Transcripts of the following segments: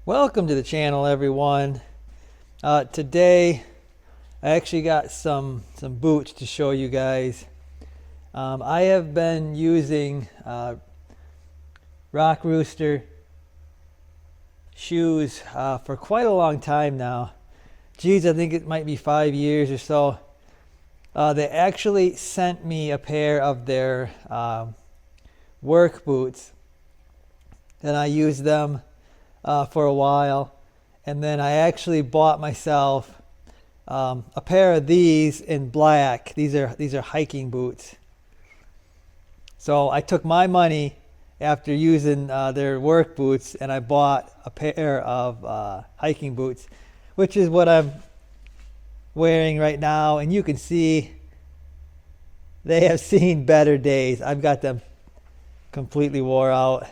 Welcome to the channel, everyone. Today I actually got some boots to show you guys. I have been using ROCKROOSTER shoes for quite a long time now. Geez, I think it might be 5 years or so. They actually sent me a pair of their work boots, and I used them for a while, and then I actually bought myself a pair of these in black. These are hiking boots. So I took my money after using their work boots, and I bought a pair of hiking boots, which is what I'm wearing right now. And you can see they have seen better days. I've got them completely wore out,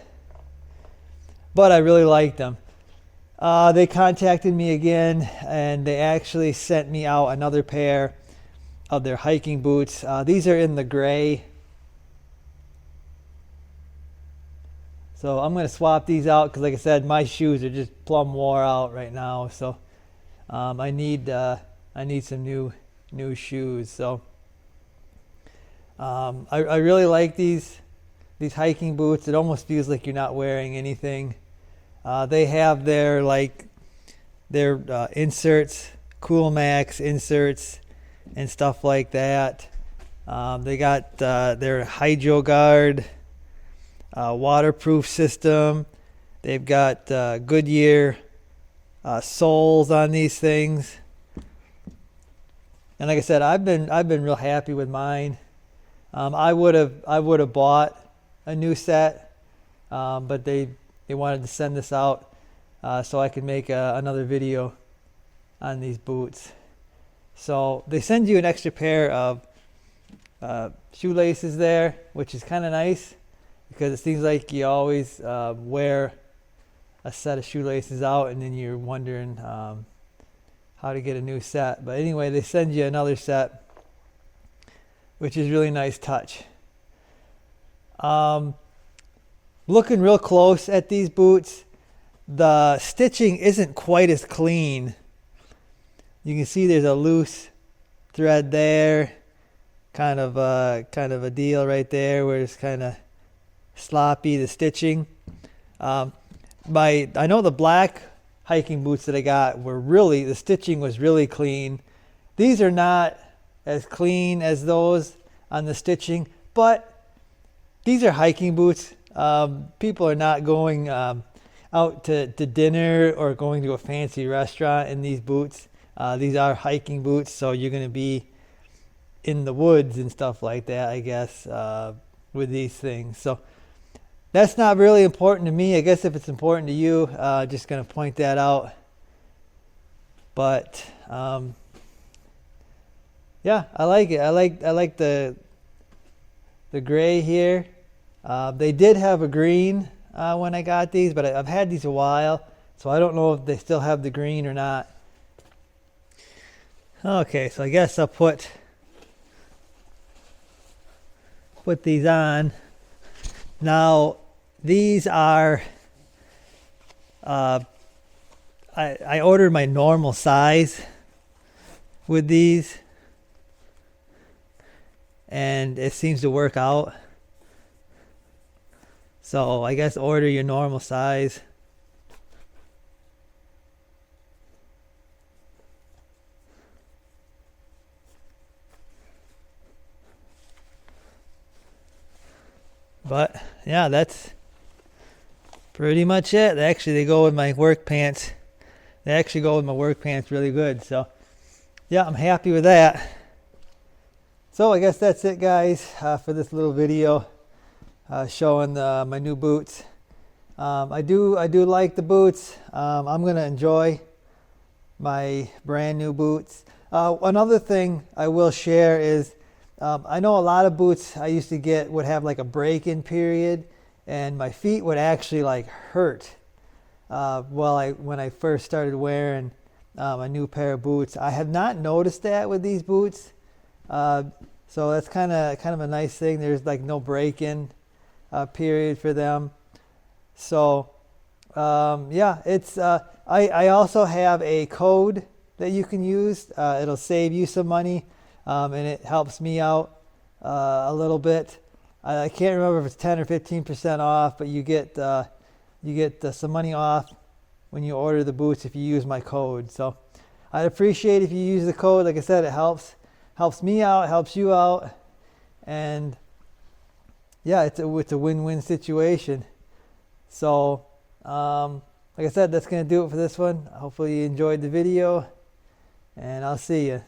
but I really liked them. They contacted me again, and they actually sent me out another pair of their hiking boots. These are in the gray. So I'm going to swap these out because, like I said, my shoes are just plumb wore out right now. So I need some new shoes. So I really like these hiking boots. It almost feels like you're not wearing anything. They have their inserts, Cool Max inserts and stuff like that. They got their Hydro Guard waterproof system. They've got Goodyear soles on these things. And like I said, I've been real happy with mine. I would have bought a new set, but they wanted to send this out so I could make another video on these boots. So they send you an extra pair of shoelaces there, which is kind of nice because it seems like you always wear a set of shoelaces out and then you're wondering how to get a new set. But anyway, they send you another set, which is really nice touch. Looking real close at these boots, the stitching isn't quite as clean. You can see there's a loose thread there, kind of a deal right there where it's kind of sloppy, the stitching. I know the black hiking boots that I got the stitching was really clean. These are not as clean as those on the stitching, but these are hiking boots. People are not going out to dinner or going to a fancy restaurant in these boots. These are hiking boots, so you're going to be in the woods and stuff like that, I guess, with these things. So that's not really important to me. I guess if it's important to you, just going to point that out. But yeah, I like it. I like the gray here. They did have a green when I got these, but I've had these a while, so I don't know if they still have the green or not. Okay, so I guess I'll put these on. Now, these are, I ordered my normal size with these, and it seems to work out. So I guess order your normal size. But yeah, that's pretty much it. Actually, they go with my work pants. They actually go with my work pants really good. So yeah, I'm happy with that. So I guess that's it, guys, for this little video. Showing my new boots. I do like the boots. I'm gonna enjoy my brand new boots. Another thing I will share is I know a lot of boots I used to get would have like a break-in period, and my feet would actually like hurt. When I first started wearing a new pair of boots, I have not noticed that with these boots. So that's kind of a nice thing. There's like no break-in period for them. So Yeah, it's I also have a code that you can use. It'll save you some money, and it helps me out a little bit. I can't remember if it's 10 or 15% off, but you get some money off when you order the boots if you use my code. So I'd appreciate if you use the code. Like I said, it helps me out, helps you out, and yeah, it's a win-win situation. So like I said, that's gonna do it for this one. Hopefully you enjoyed the video, and I'll see you.